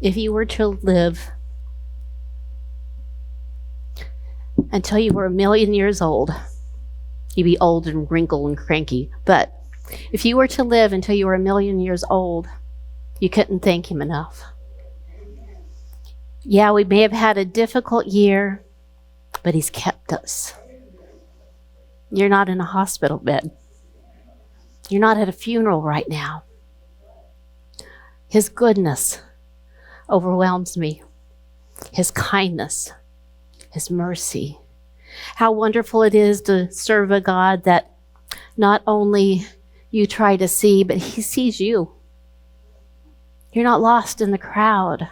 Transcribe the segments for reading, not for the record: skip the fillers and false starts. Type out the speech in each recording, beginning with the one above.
If you were to live until you were 1,000,000 years old, you'd be old and wrinkled and cranky. But if you were to live until you were 1,000,000 years old, you couldn't thank him enough. Yeah, we may have had a difficult year, but he's kept us. You're not in a hospital bed. You're not at a funeral right now. His goodness overwhelms me. His kindness, his mercy. How wonderful it is to serve a God that not only you try to see, but he sees you. You're not lost in the crowd.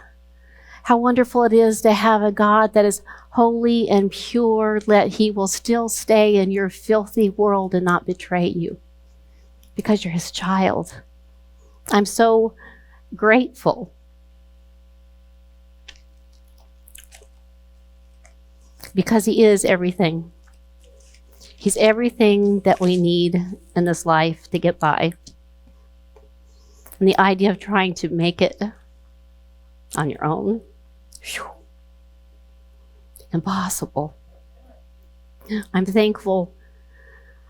How wonderful it is to have a God that is holy and pure, that he will still stay in your filthy world and not betray you because you're his child. I'm so grateful. Because he is everything. He's everything that we need in this life to get by. And the idea of trying to make it on your own, impossible. I'm thankful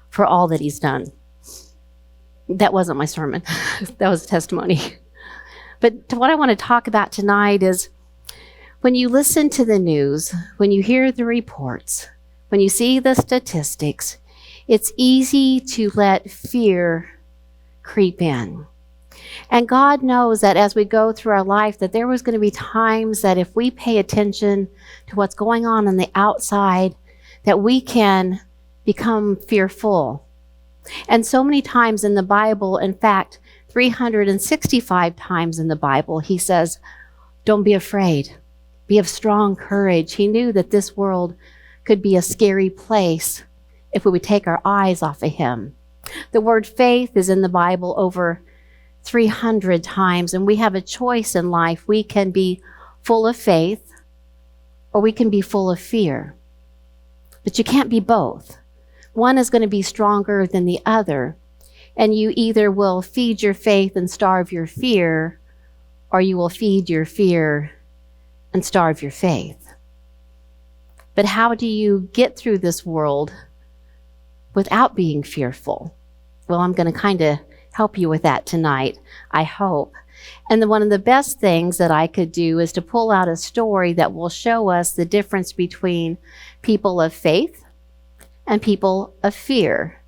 for all that he's done. That wasn't my sermon. That was a testimony. But what I want to talk about tonight is when you listen to the news, when you hear the reports, when you see the statistics, it's easy to let fear creep in. And God knows that as we go through our life, that there was going to be times that if we pay attention to what's going on the outside, that we can become fearful. And so many times in the Bible, in fact, 365 times in the Bible, he says, don't be afraid. Be of strong courage. He knew that this world could be a scary place if we would take our eyes off of him. The word faith is in the Bible over 300 times, and we have a choice in life. We can be full of faith or we can be full of fear. But you can't be both. One is going to be stronger than the other, and you either will feed your faith and starve your fear, or you will feed your fear and starve your faith. But how do you get through this world without being fearful? Well, I'm going to kind of help you with that tonight, I hope. And one of the best things that I could do is to pull out a story that will show us the difference between people of faith and people of fear.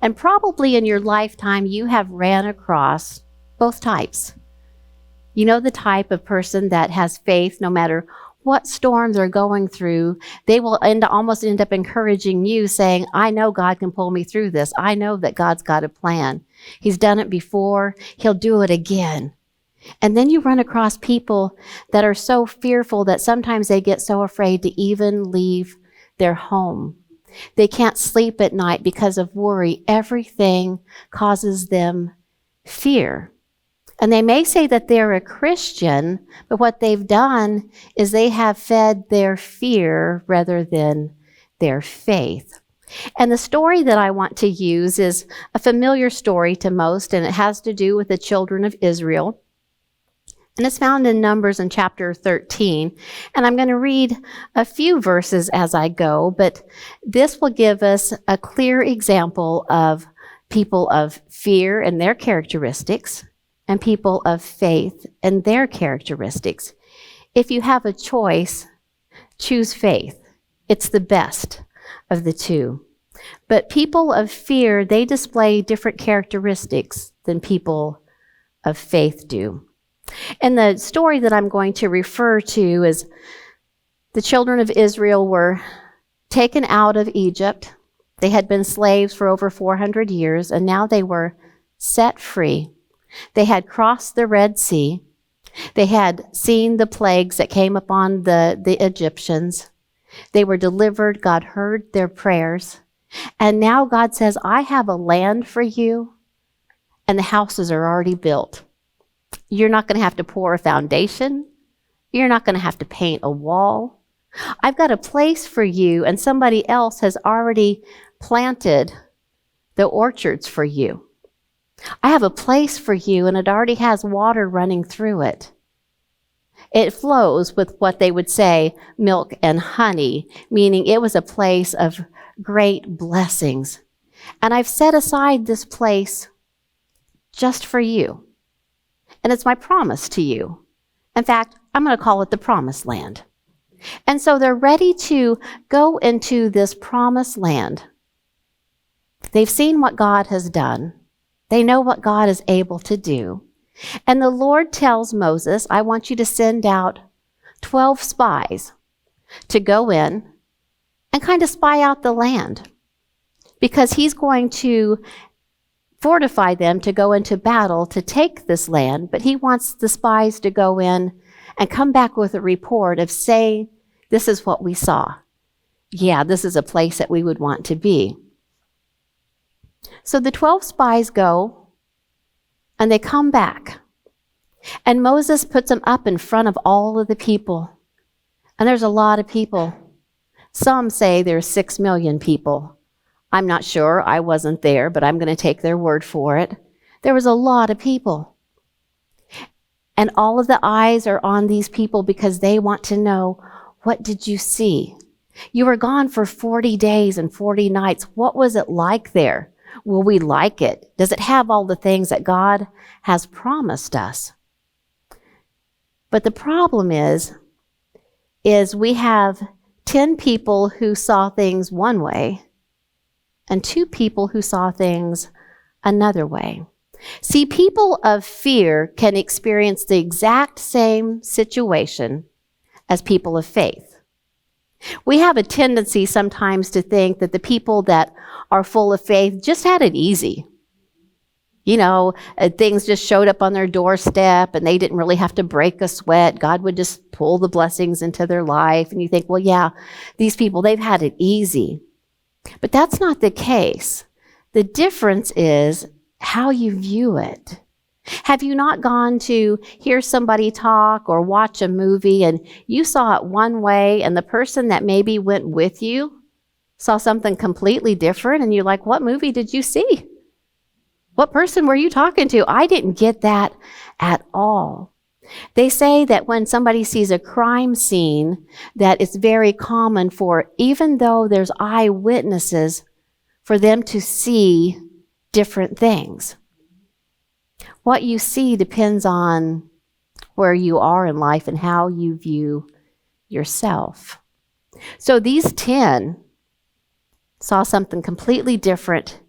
And probably in your lifetime, you have ran across both types. You know the type of person that has faith no matter what storms are going through, they will almost end up encouraging you, saying, I know God can pull me through this. I know that God's got a plan. He's done it before. He'll do it again. And then you run across people that are so fearful that sometimes they get so afraid to even leave their home. They can't sleep at night because of worry. Everything causes them fear. And they may say that they're a Christian, but what they've done is they have fed their fear rather than their faith. And the story that I want to use is a familiar story to most, and it has to do with the children of Israel. And it's found in Numbers in chapter 13. And I'm going to read a few verses as I go, but this will give us a clear example of people of fear and their characteristics, and people of faith and their characteristics. If you have a choice, choose faith. It's the best of the two. But people of fear, they display different characteristics than people of faith do. And the story that I'm going to refer to is the children of Israel were taken out of Egypt. They had been slaves for over 400 years, and now they were set free. They had crossed the Red Sea. They had seen the plagues that came upon the Egyptians. They were delivered. God heard their prayers. And now God says, I have a land for you, and the houses are already built. You're not going to have to pour a foundation. You're not going to have to paint a wall. I've got a place for you, and somebody else has already planted the orchards for you. I have a place for you, and it already has water running through it. It flows with what they would say milk and honey, meaning it was a place of great blessings. And I've set aside this place just for you. And it's my promise to you. In fact, I'm going to call it the promised land. And so they're ready to go into this promised land. They've seen what God has done. They know what God is able to do. And the Lord tells Moses, I want you to send out 12 spies to go in and kind of spy out the land, because he's going to fortify them to go into battle to take this land, but he wants the spies to go in and come back with a report of saying, this is what we saw. Yeah, this is a place that we would want to be. So the 12 spies go, and they come back. And Moses puts them up in front of all of the people. And there's a lot of people. Some say there's 6 million people. I'm not sure. I wasn't there, but I'm going to take their word for it. There was a lot of people. And all of the eyes are on these people because they want to know, what did you see? You were gone for 40 days and 40 nights. What was it like there? Will we like it? Does it have all the things that God has promised us? But the problem is we have 10 people who saw things one way and 2 people who saw things another way. See, people of fear can experience the exact same situation as people of faith. We have a tendency sometimes to think that the people that are full of faith just had it easy. You know, things just showed up on their doorstep and they didn't really have to break a sweat. God would just pull the blessings into their life. And you think, well, yeah, these people, they've had it easy. But that's not the case. The difference is how you view it. Have you not gone to hear somebody talk or watch a movie and you saw it one way and the person that maybe went with you saw something completely different and you're like, what movie did you see? What person were you talking to? I didn't get that at all. They say that when somebody sees a crime scene, that it's very common for, even though there's eyewitnesses, for them to see different things. What you see depends on where you are in life and how you view yourself. So these 10 saw something completely different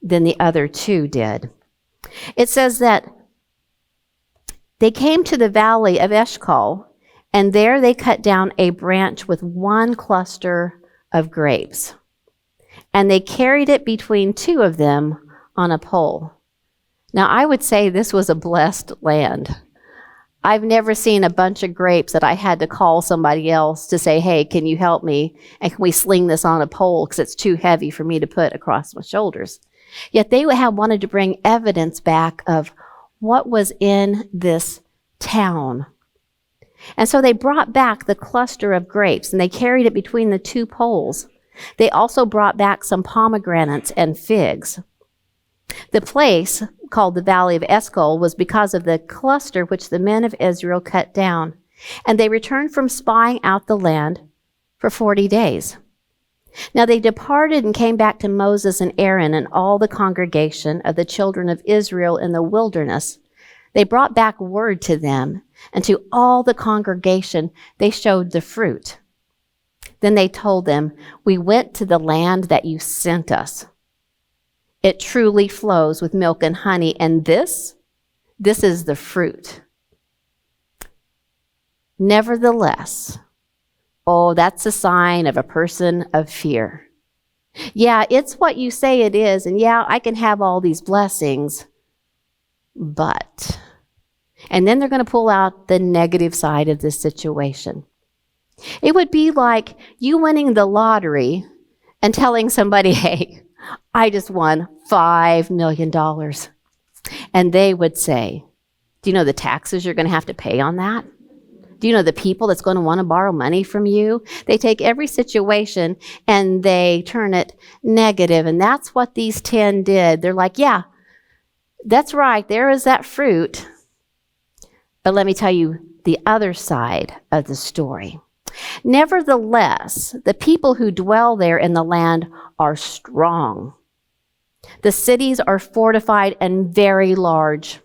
than the other 2 did. It says that they came to the valley of Eshcol, and there they cut down a branch with 1 cluster of grapes. And they carried it between 2 of them on a pole. Now, I would say this was a blessed land. I've never seen a bunch of grapes that I had to call somebody else to say, hey, can you help me? And can we sling this on a pole because it's too heavy for me to put across my shoulders? Yet they have wanted to bring evidence back of what was in this town. And so they brought back the cluster of grapes and they carried it between the 2 poles. They also brought back some pomegranates and figs. The place, called the Valley of Eshcol, was because of the cluster which the men of Israel cut down. And they returned from spying out the land for 40 days. Now they departed and came back to Moses and Aaron and all the congregation of the children of Israel in the wilderness. They brought back word to them, and to all the congregation they showed the fruit. Then they told them, we went to the land that you sent us. It truly flows with milk and honey, and this is the fruit. Nevertheless, oh, that's a sign of a person of fear. Yeah, it's what you say it is, and yeah, I can have all these blessings, but. And then they're going to pull out the negative side of this situation. It would be like you winning the lottery and telling somebody, hey, I just won $5 million. And they would say, do you know the taxes you're going to have to pay on that? Do you know the people that's going to want to borrow money from you? They take every situation and they turn it negative. And that's what these 10 did. They're like, yeah, that's right. There is that fruit. But let me tell you, the other side of the story. Nevertheless, the people who dwell there in the land are strong. The cities are fortified and very large.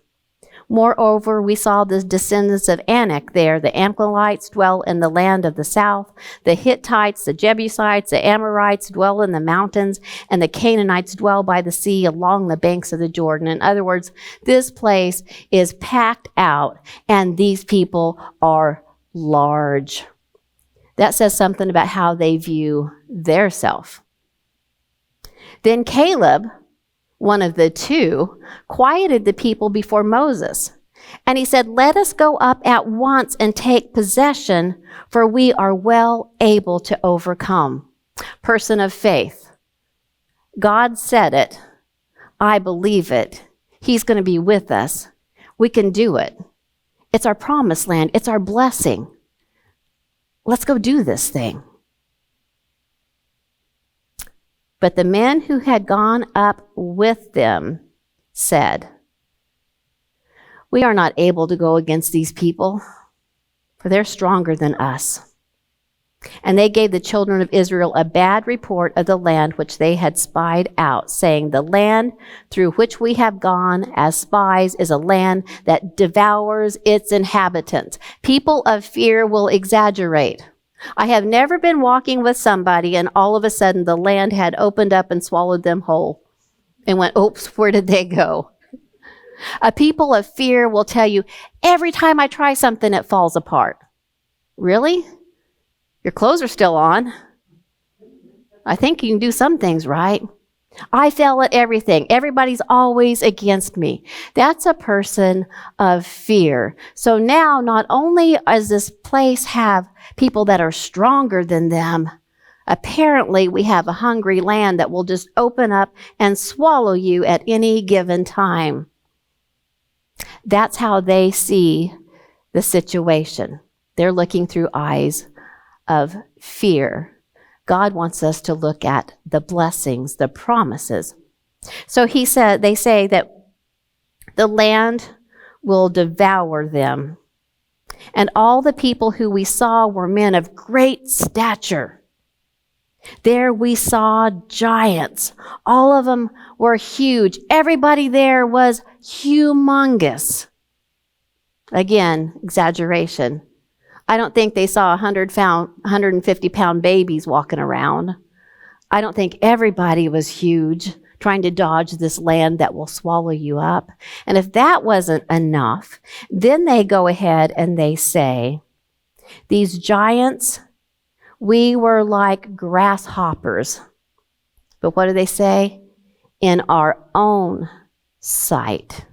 Moreover, we saw the descendants of Anak there. The Amalekites dwell in the land of the south. The Hittites, the Jebusites, the Amorites dwell in the mountains, and the Canaanites dwell by the sea along the banks of the Jordan. In other words, this place is packed out, and these people are large. That says something about how they view their self. Then Caleb, one of the two, quieted the people before Moses. And he said, "Let us go up at once and take possession, for we are well able to overcome." Person of faith. God said it. I believe it. He's going to be with us. We can do it. It's our promised land. It's our blessing. Let's go do this thing. But the men who had gone up with them said, "We are not able to go against these people, for they're stronger than us." And they gave the children of Israel a bad report of the land which they had spied out, saying, "The land through which we have gone as spies is a land that devours its inhabitants." People of fear will exaggerate. I have never been walking with somebody and all of a sudden the land had opened up and swallowed them whole and went, oops, where did they go? A people of fear will tell you, every time I try something, it falls apart. Really? Your clothes are still on. I think you can do some things right. I fail at everything. Everybody's always against me. That's a person of fear. So now, not only does this place have people that are stronger than them, apparently we have a hungry land that will just open up and swallow you at any given time. That's how they see the situation. They're looking through eyes of fear. God wants us to look at the blessings, the promises. So they say that the land will devour them. And all the people who we saw were men of great stature. There we saw giants. All of them were huge. Everybody there was humongous. Again, exaggeration. I don't think they saw 150-pound babies walking around. I don't think everybody was huge, trying to dodge this land that will swallow you up. And if that wasn't enough, then they go ahead and they say, these giants, we were like grasshoppers. But what do they say? In our own sight.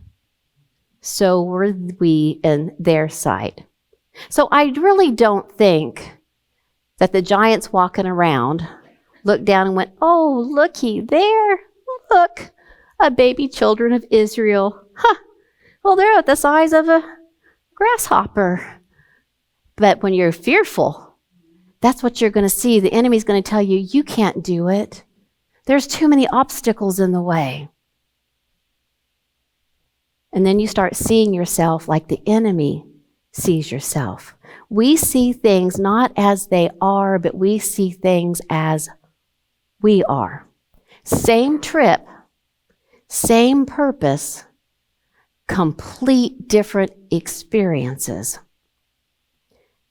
So were we in their sight. So I really don't think that the giants walking around looked down and went, oh, looky there. Look, a baby children of Israel. Huh. Well, they're at the size of a grasshopper. But when you're fearful, that's what you're going to see. The enemy's going to tell you, you can't do it. There's too many obstacles in the way. And then you start seeing yourself like the enemy sees yourself. We see things not as they are, but we see things as we are. Same trip, same purpose, complete different experiences.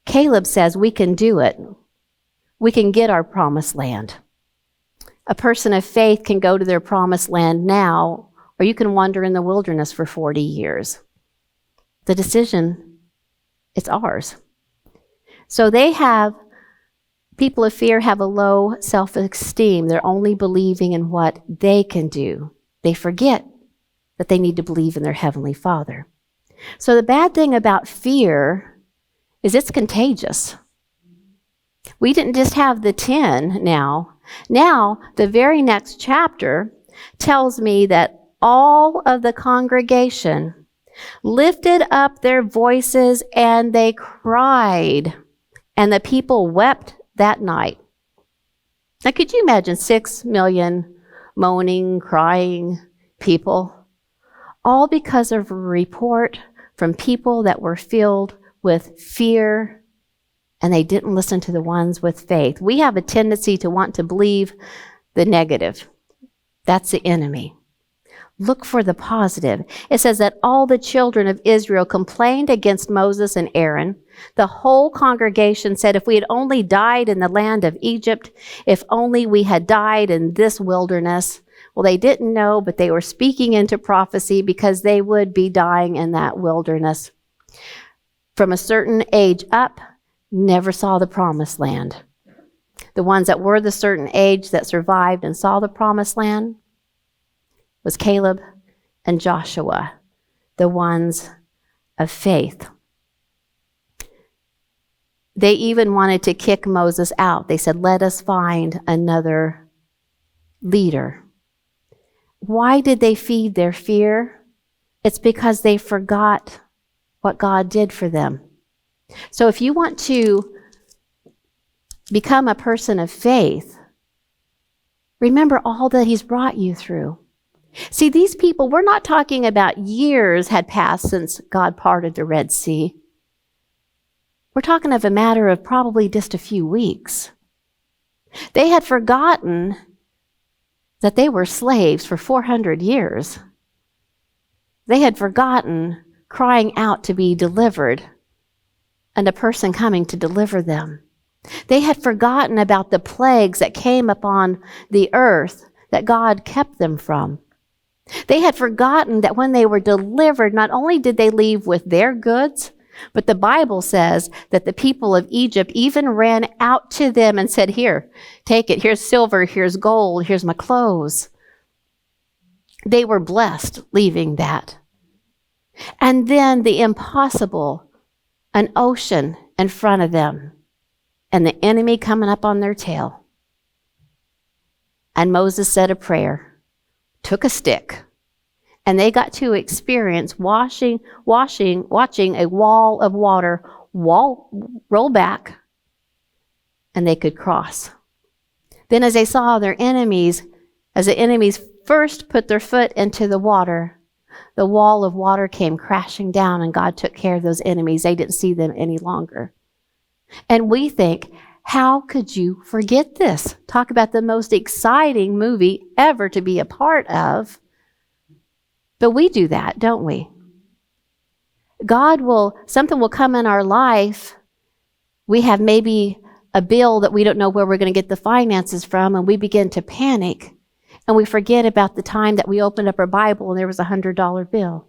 Caleb says we can do it. We can get our promised land. A person of faith can go to their promised land now, or you can wander in the wilderness for 40 years. The decision, it's ours. So people of fear have a low self-esteem. They're only believing in what they can do. They forget that they need to believe in their Heavenly Father. So the bad thing about fear is it's contagious. We didn't just have the 10 now. Now, the very next chapter tells me that all of the congregation lifted up their voices and they cried, and the people wept that night. Now, could you imagine 6 million moaning, crying people, all because of a report from people that were filled with fear, and they didn't listen to the ones with faith. We have a tendency to want to believe the negative. That's the enemy. Look for the positive. It says that all the children of Israel complained against Moses and Aaron. The whole congregation said, if we had only died in the land of Egypt, if only we had died in this wilderness. Well, they didn't know, but they were speaking into prophecy because they would be dying in that wilderness. From a certain age up, never saw the promised land. The ones that were the certain age that survived and saw the promised land was Caleb and Joshua, the ones of faith. They even wanted to kick Moses out. They said, let us find another leader. Why did they feed their fear? It's because they forgot what God did for them. So if you want to become a person of faith, remember all that he's brought you through. See, these people, we're not talking about years had passed since God parted the Red Sea. We're talking of a matter of probably just a few weeks. They had forgotten that they were slaves for 400 years. They had forgotten crying out to be delivered and a person coming to deliver them. They had forgotten about the plagues that came upon the earth that God kept them from. They had forgotten that when they were delivered, not only did they leave with their goods, but the Bible says that the people of Egypt even ran out to them and said, here, take it. Here's silver. Here's gold. Here's my clothes. They were blessed leaving that. And then the impossible, an ocean in front of them, and the enemy coming up on their tail. And Moses said a prayer, took a stick, and they got to experience watching a wall of water roll back, and they could cross. Then as they saw their enemies, as the enemies first put their foot into the water, the wall of water came crashing down, and God took care of those enemies. They didn't see them any longer. And we think, how could you forget this? Talk about the most exciting movie ever to be a part of. But we do that, don't we? Something will come in our life. We have maybe a bill that we don't know where we're going to get the finances from, and we begin to panic. And we forget about the time that we opened up our Bible and there was a $100 bill.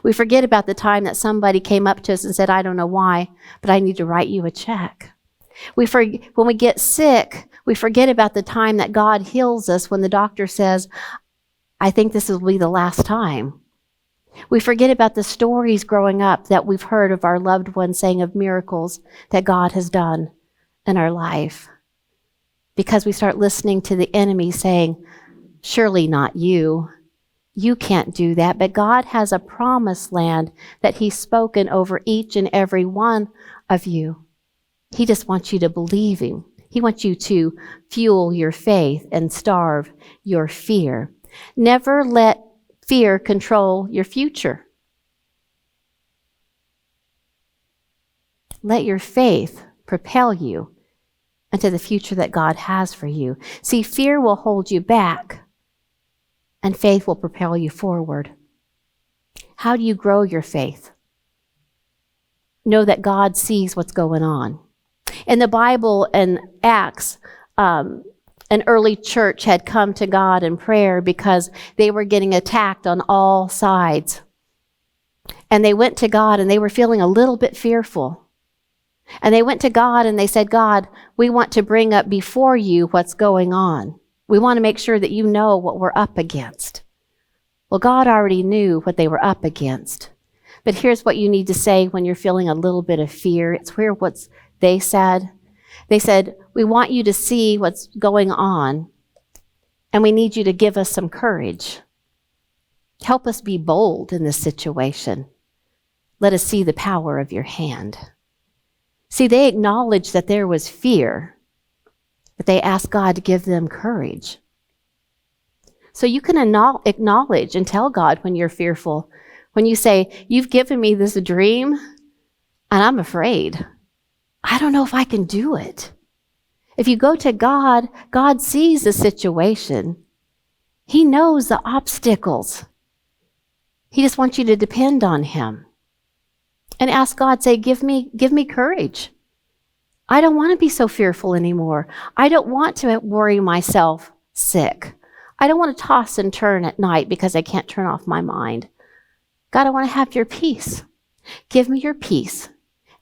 We forget about the time that somebody came up to us and said, I don't know why, but I need to write you a check. When we get sick, we forget about the time that God heals us when the doctor says, I think this will be the last time. We forget about the stories growing up that we've heard of our loved ones saying of miracles that God has done in our life. Because we start listening to the enemy saying, surely not you. You can't do that. But God has a promised land that he's spoken over each and every one of you. He just wants you to believe him. He wants you to fuel your faith and starve your fear. Never let fear control your future. Let your faith propel you into the future that God has for you. See, fear will hold you back, and faith will propel you forward. How do you grow your faith? Know that God sees what's going on. In the Bible and Acts, an early church had come to God in prayer because they were getting attacked on all sides. And they went to God and they were feeling a little bit fearful. And they went to God and they said, God, we want to bring up before you what's going on. We want to make sure that you know what we're up against. Well, God already knew what they were up against. But here's what you need to say when you're feeling a little bit of fear. It's where what's they said. They said, we want you to see what's going on, and we need you to give us some courage. Help us be bold in this situation. Let us see the power of your hand. See, they acknowledged that there was fear, but they asked God to give them courage. So you can acknowledge and tell God when you're fearful. When you say, you've given me this dream, and I'm afraid. I don't know if I can do it. If you go to God, God sees the situation. He knows the obstacles. He just wants you to depend on him. And ask God, say, give me courage. I don't want to be so fearful anymore. I don't want to worry myself sick. I don't want to toss and turn at night because I can't turn off my mind. God, I want to have your peace. Give me your peace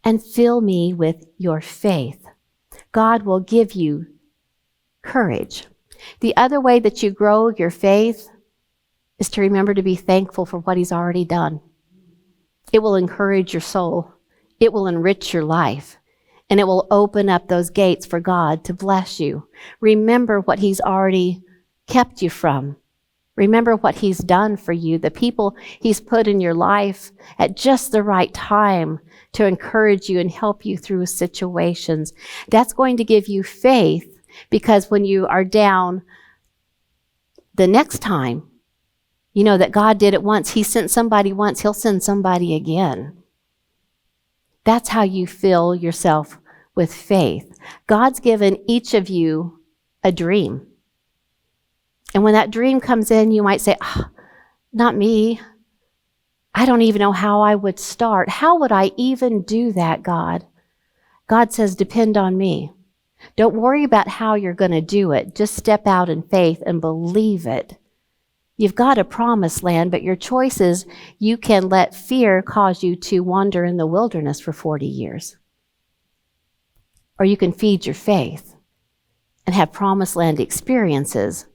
and fill me with your faith. God will give you courage. The other way that you grow your faith is to remember to be thankful for what he's already done. It will encourage your soul. It will enrich your life. And it will open up those gates for God to bless you. Remember what he's already kept you from. Remember what he's done for you, the people he's put in your life at just the right time to encourage you and help you through situations. That's going to give you faith, because when you are down the next time, you know that God did it once. He sent somebody once. He'll send somebody again. That's how you fill yourself with faith. God's given each of you a dream. And when that dream comes in, you might say, not me. I don't even know how I would start. How would I even do that, God? God says, depend on me. Don't worry about how you're going to do it. Just step out in faith and believe it. You've got a promised land, but your choice is you can let fear cause you to wander in the wilderness for 40 years. Or you can feed your faith and have promised land experiences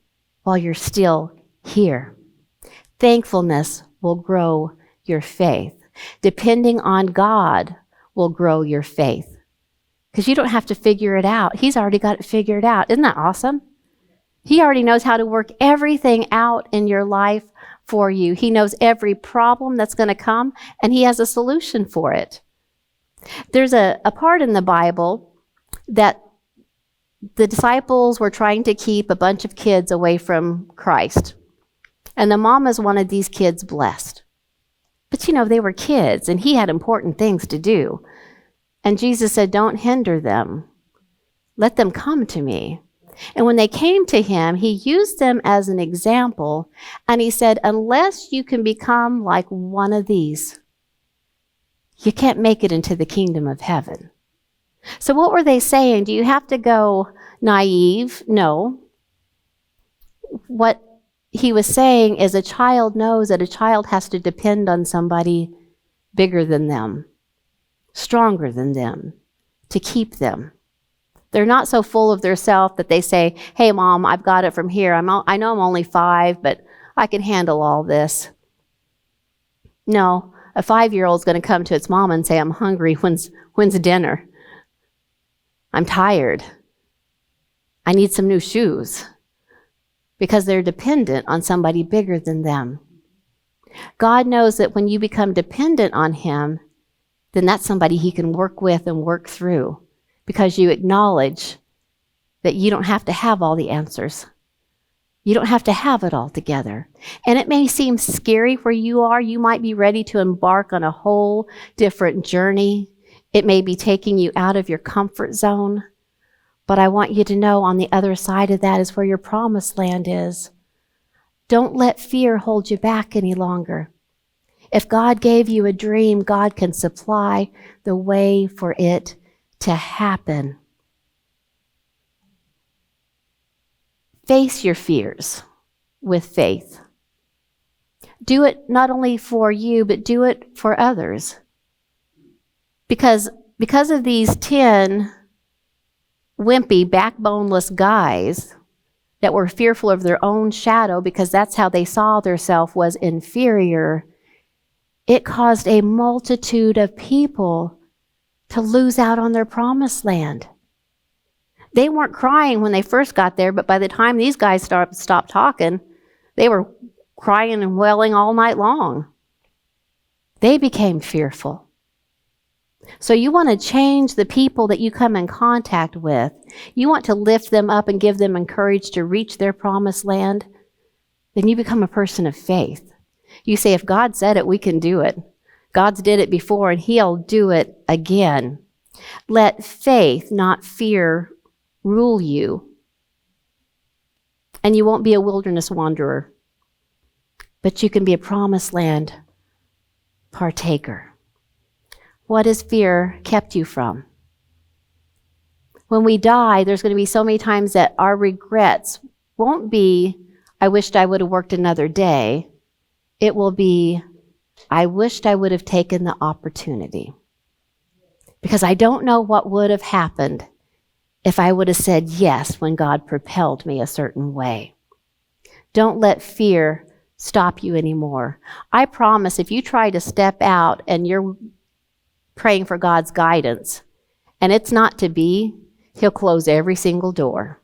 while you're still here. Thankfulness will grow your faith. Depending on God will grow your faith. Because you don't have to figure it out. He's already got it figured out. Isn't that awesome? He already knows how to work everything out in your life for you. He knows every problem that's going to come, and he has a solution for it. There's a part in the Bible that the disciples were trying to keep a bunch of kids away from Christ. And the mamas wanted these kids blessed. But they were kids, and he had important things to do. And Jesus said, don't hinder them. Let them come to me. And when they came to him, he used them as an example. And he said, unless you can become like one of these, you can't make it into the kingdom of heaven. So what were they saying? Do you have to go naive? No. What he was saying is a child knows that a child has to depend on somebody bigger than them, stronger than them, to keep them. They're not so full of themselves that they say, hey, Mom, I've got it from here. I know I'm only 5, but I can handle all this. No, a 5-year-old is going to come to its mom and say, I'm hungry. When's dinner? I'm tired. I need some new shoes. Because they're dependent on somebody bigger than them. God knows that when you become dependent on him, then that's somebody he can work with and work through. Because you acknowledge that you don't have to have all the answers. You don't have to have it all together. And it may seem scary where you are. You might be ready to embark on a whole different journey. It may be taking you out of your comfort zone. But I want you to know on the other side of that is where your promised land is. Don't let fear hold you back any longer. If God gave you a dream, God can supply the way for it to happen. Face your fears with faith. Do it not only for you, but do it for others. Because of these 10 wimpy, backboneless guys that were fearful of their own shadow because that's how they saw themselves was inferior, it caused a multitude of people to lose out on their promised land. They weren't crying when they first got there, but by the time these guys stopped talking, they were crying and wailing all night long. They became fearful. So you want to change the people that you come in contact with. You want to lift them up and give them encouragement to reach their promised land. Then you become a person of faith. You say, if God said it, we can do it. God's did it before and he'll do it again. Let faith, not fear, rule you. And you won't be a wilderness wanderer, but you can be a promised land partaker. What has fear kept you from? When we die, there's going to be so many times that our regrets won't be, I wished I would have worked another day. It will be, I wished I would have taken the opportunity. Because I don't know what would have happened if I would have said yes when God propelled me a certain way. Don't let fear stop you anymore. I promise if you try to step out and you're praying for God's guidance and it's not to be, he'll close every single door.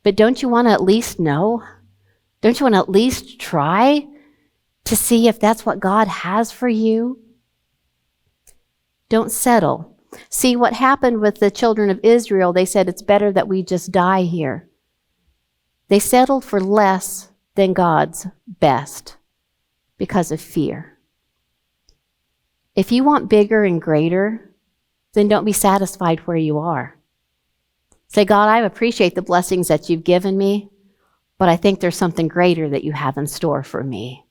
But don't you want to at least know? Don't you want to at least try to see if that's what God has for you? Don't settle. See what happened with the children of Israel. They said it's better that we just die here. They settled for less than God's best because of fear. If you want bigger and greater, then don't be satisfied where you are. Say, God, I appreciate the blessings that you've given me, but I think there's something greater that you have in store for me.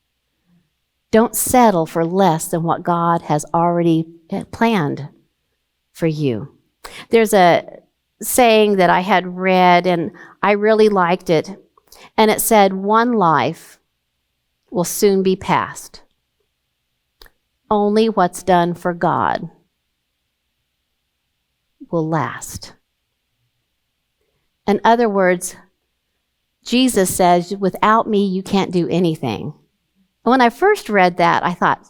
Don't settle for less than what God has already planned for you. There's a saying that I had read, and I really liked it. And it said, one life will soon be past. Only what's done for God will last. In other words, Jesus says, without me, you can't do anything. When I first read that, I thought,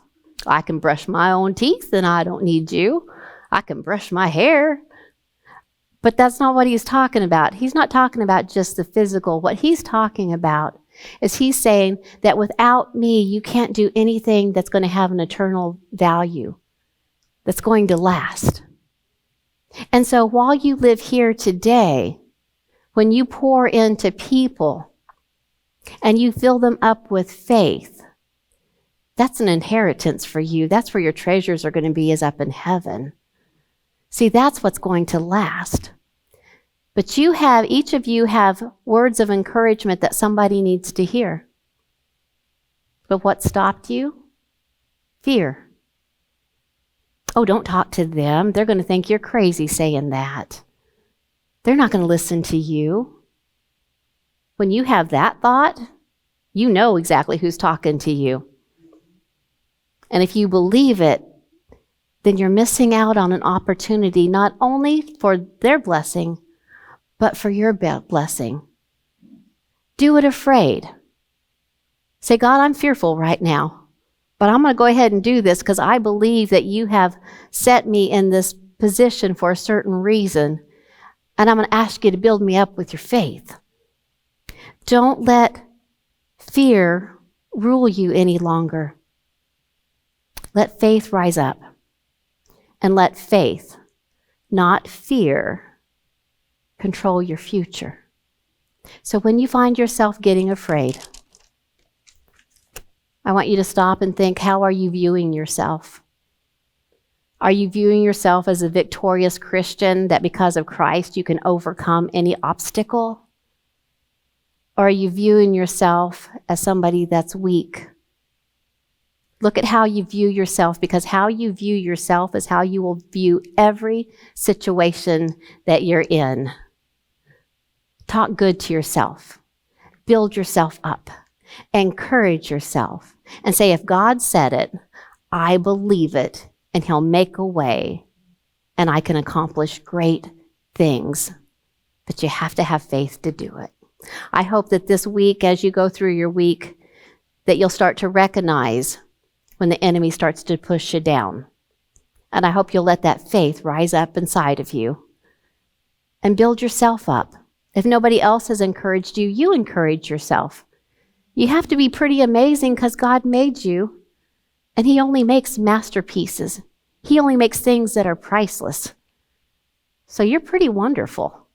I can brush my own teeth and I don't need you. I can brush my hair. But that's not what he's talking about. He's not talking about just the physical. What he's talking about is he's saying that without me, you can't do anything that's going to have an eternal value, that's going to last. And so while you live here today, when you pour into people and you fill them up with faith, that's an inheritance for you. That's where your treasures are going to be, is up in heaven. See, that's what's going to last. But each of you have words of encouragement that somebody needs to hear. But what stopped you? Fear. Oh, don't talk to them. They're going to think you're crazy saying that. They're not going to listen to you. When you have that thought, you know exactly who's talking to you. And if you believe it, then you're missing out on an opportunity not only for their blessing, but for your blessing. Do it afraid. Say, God, I'm fearful right now, but I'm going to go ahead and do this because I believe that you have set me in this position for a certain reason, and I'm going to ask you to build me up with your faith. Don't let fear rule you any longer. Let faith rise up, and let faith, not fear, control your future. So when you find yourself getting afraid, I want you to stop and think, how are you viewing yourself? Are you viewing yourself as a victorious Christian that because of Christ you can overcome any obstacle? Or are you viewing yourself as somebody that's weak? Look at how you view yourself, because how you view yourself is how you will view every situation that you're in. Talk good to yourself. Build yourself up. Encourage yourself. And say, if God said it, I believe it, and he'll make a way, and I can accomplish great things. But you have to have faith to do it. I hope that this week, as you go through your week, that you'll start to recognize when the enemy starts to push you down. And I hope you'll let that faith rise up inside of you and build yourself up. If nobody else has encouraged you, you encourage yourself. You have to be pretty amazing because God made you, and he only makes masterpieces. He only makes things that are priceless. So you're pretty wonderful.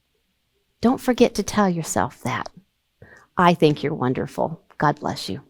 Don't forget to tell yourself that. I think you're wonderful. God bless you.